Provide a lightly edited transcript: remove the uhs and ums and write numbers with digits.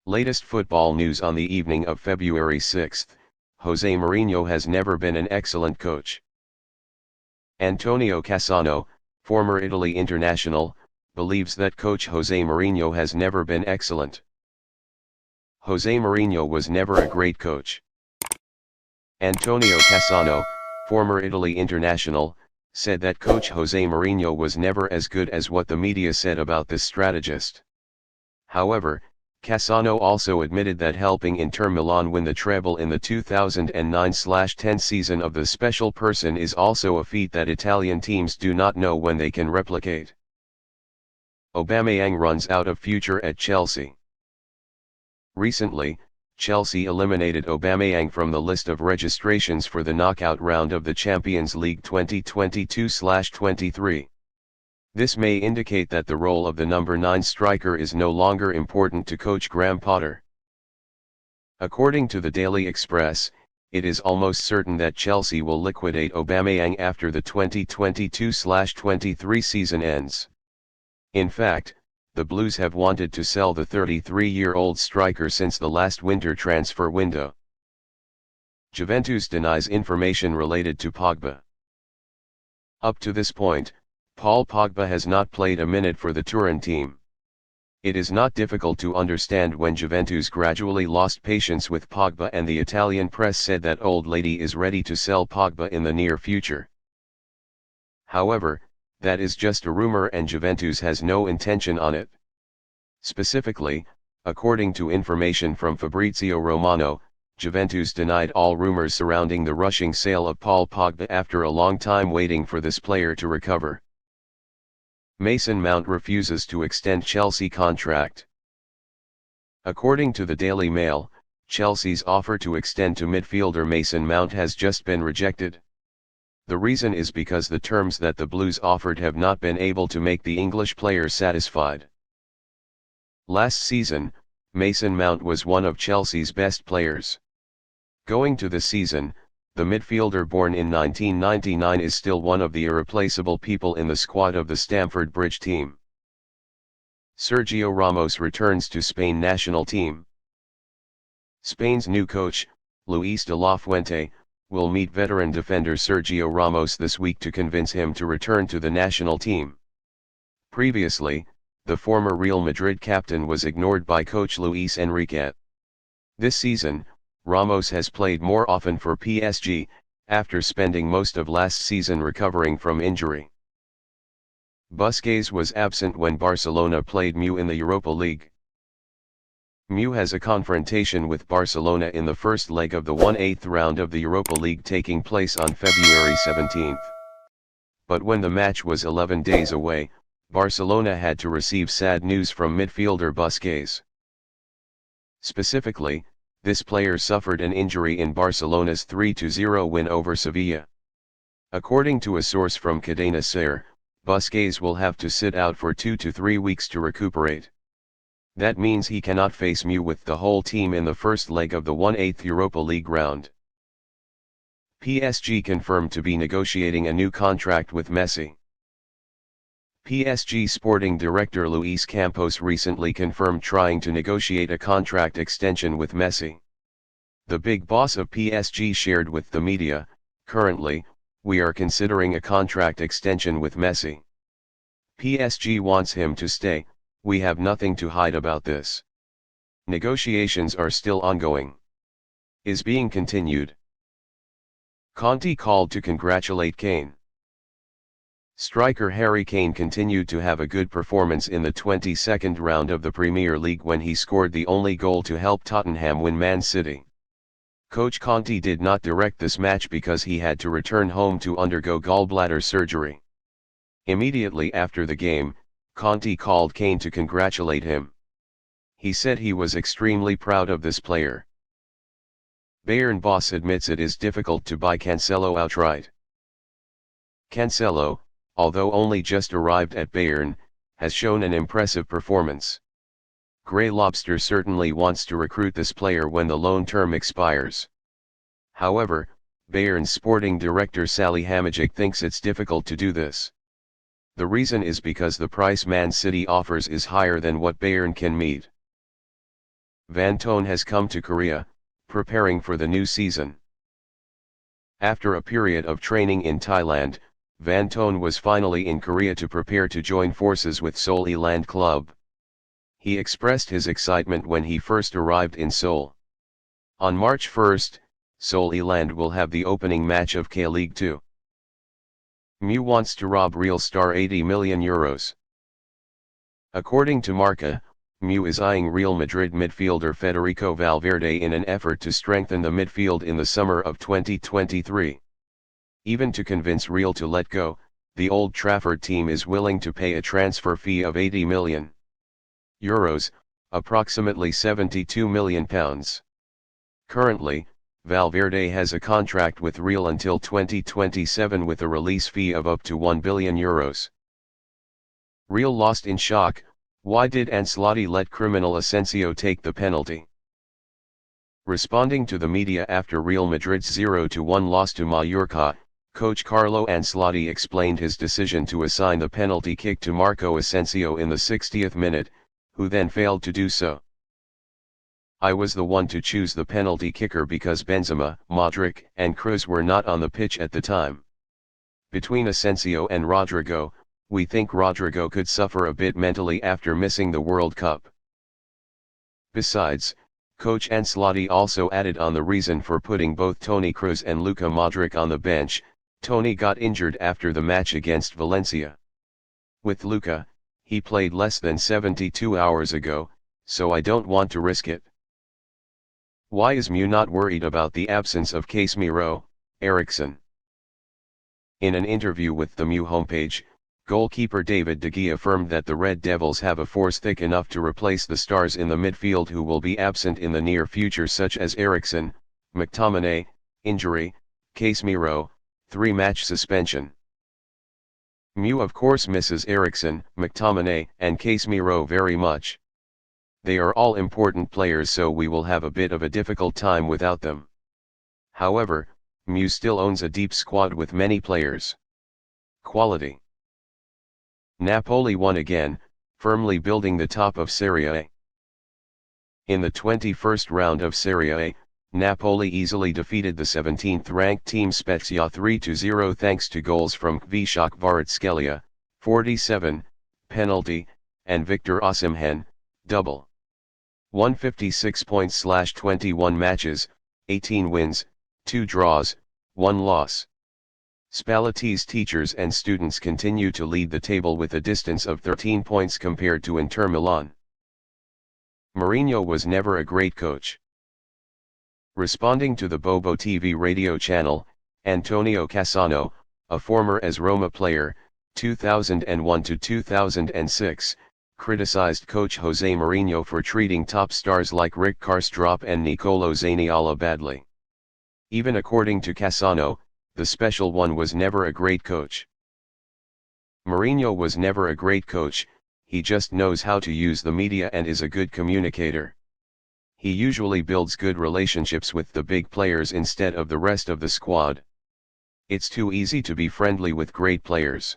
Latest football news on the evening of February 6. Jose Mourinho has never been an excellent coach. Antonio Cassano, former Italy international, believes that coach Jose Mourinho has never been excellent. Jose Mourinho was never a great coach. Antonio Cassano, former Italy international, said that coach Jose Mourinho was never as good as what the media said about this strategist. However, Cassano also admitted that helping Inter Milan win the treble in the 2009-10 season of the special person is also a feat that Italian teams do not know when they can replicate. Aubameyang runs out of future at Chelsea. Recently, Chelsea eliminated Aubameyang from the list of registrations for the knockout round of the Champions League 2022-23. This may indicate that the role of the number 9 striker is no longer important to coach Graham Potter. According to the Daily Express, it is almost certain that Chelsea will liquidate Aubameyang after the 2022-23 season ends. In fact, the Blues have wanted to sell the 33-year-old striker since the last winter transfer window. Juventus denies information related to Pogba. Up to this point, Paul Pogba has not played a minute for the Turin team. It is not difficult to understand when Juventus gradually lost patience with Pogba, and the Italian press said that old lady is ready to sell Pogba in the near future. However, that is just a rumor and Juventus has no intention on it. Specifically, according to information from Fabrizio Romano, Juventus denied all rumors surrounding the rushing sale of Paul Pogba after a long time waiting for this player to recover. Mason Mount refuses to extend Chelsea contract. According to the Daily Mail, Chelsea's offer to extend to midfielder Mason Mount has just been rejected. The reason is because the terms that the Blues offered have not been able to make the English player satisfied. Last season, Mason Mount was one of Chelsea's best players. Going to the season, the midfielder born in 1999 is still one of the irreplaceable people in the squad of the Stamford Bridge team. Sergio Ramos returns to Spain national team. Spain's new coach, Luis de la Fuente, will meet veteran defender Sergio Ramos this week to convince him to return to the national team. Previously, the former Real Madrid captain was ignored by coach Luis Enrique. This season, Ramos has played more often for PSG, after spending most of last season recovering from injury. Busquets was absent when Barcelona played MU in the Europa League. MU has a confrontation with Barcelona in the first leg of the 1/8 round of the Europa League taking place on February 17. But when the match was 11 days away, Barcelona had to receive sad news from midfielder Busquets. Specifically, this player suffered an injury in Barcelona's 3-0 win over Sevilla. According to a source from Cadena Ser, Busquets will have to sit out for 2 to 3 weeks to recuperate. That means he cannot face MU with the whole team in the first leg of the 1/8 Europa League round. PSG confirmed to be negotiating a new contract with Messi. PSG sporting director Luis Campos recently confirmed trying to negotiate a contract extension with Messi. The big boss of PSG shared with the media, "Currently, we are considering a contract extension with Messi. PSG wants him to stay, we have nothing to hide about this. Negotiations are still ongoing. Is being continued." Conte called to congratulate Kane. Striker Harry Kane continued to have a good performance in the 22nd round of the Premier League when he scored the only goal to help Tottenham win Man City. Coach Conte did not direct this match because he had to return home to undergo gallbladder surgery. Immediately after the game, Conte called Kane to congratulate him. He said he was extremely proud of this player. Bayern boss admits it is difficult to buy Cancelo outright. Cancelo, although only just arrived at Bayern, has shown an impressive performance. Grey Lobster certainly wants to recruit this player when the loan term expires. However, Bayern's sporting director Sally Hamajic thinks it's difficult to do this. The reason is because the price Man City offers is higher than what Bayern can meet. Van Toon has come to Korea, preparing for the new season. After a period of training in Thailand, Van Toon was finally in Korea to prepare to join forces with Seoul Eland Club. He expressed his excitement when he first arrived in Seoul. On March 1, Seoul Eland will have the opening match of K-League 2. Mu wants to rob Real star €80 million. According to Marca, Mu is eyeing Real Madrid midfielder Federico Valverde in an effort to strengthen the midfield in the summer of 2023. Even to convince Real to let go, the Old Trafford team is willing to pay a transfer fee of €80 million, approximately £72 million. Currently, Valverde has a contract with Real until 2027 with a release fee of up to €1 billion. Real lost in shock. Why did Ancelotti let criminal Asensio take the penalty? Responding to the media after Real Madrid's 0-1 loss to Mallorca, coach Carlo Ancelotti explained his decision to assign the penalty kick to Marco Asensio in the 60th minute, who then failed to do so. I was the one to choose the penalty kicker because Benzema, Modric, and Kroos were not on the pitch at the time. Between Asensio and Rodrigo, we think Rodrigo could suffer a bit mentally after missing the World Cup. Besides, coach Ancelotti also added on the reason for putting both Toni Kroos and Luka Modric on the bench. Toni got injured after the match against Valencia. With Luka, he played less than 72 hours ago, so I don't want to risk it. Why is Mu not worried about the absence of Casemiro, Eriksen? In an interview with the Mu homepage, goalkeeper David De Gea affirmed that the Red Devils have a force thick enough to replace the stars in the midfield who will be absent in the near future, such as Eriksen, McTominay, injury, Casemiro, 3-match suspension. Mu of course misses Eriksen, McTominay, and Casemiro very much. They are all important players, so we will have a bit of a difficult time without them. However, Mu still owns a deep squad with many players. Quality. Napoli won again, firmly building the top of Serie A. In the 21st round of Serie A, Napoli easily defeated the 17th-ranked team Spezia 3-0 thanks to goals from Kvichak Kvaratskhelia, 47, penalty, and Victor Osimhen, double. 156 points/21 matches, 18 wins, 2 draws, 1 loss. Spalletti's teachers and students continue to lead the table with a distance of 13 points compared to Inter Milan. Mourinho was never a great coach. Responding to the Bobo TV radio channel, Antonio Cassano, a former AS Roma player, 2001 to 2006, criticized coach Jose Mourinho for treating top stars like Rick Karsdorp and Nicolo Zaniolo badly. Even according to Cassano, the special one was never a great coach. Mourinho was never a great coach, he just knows how to use the media and is a good communicator. He usually builds good relationships with the big players instead of the rest of the squad. It's too easy to be friendly with great players.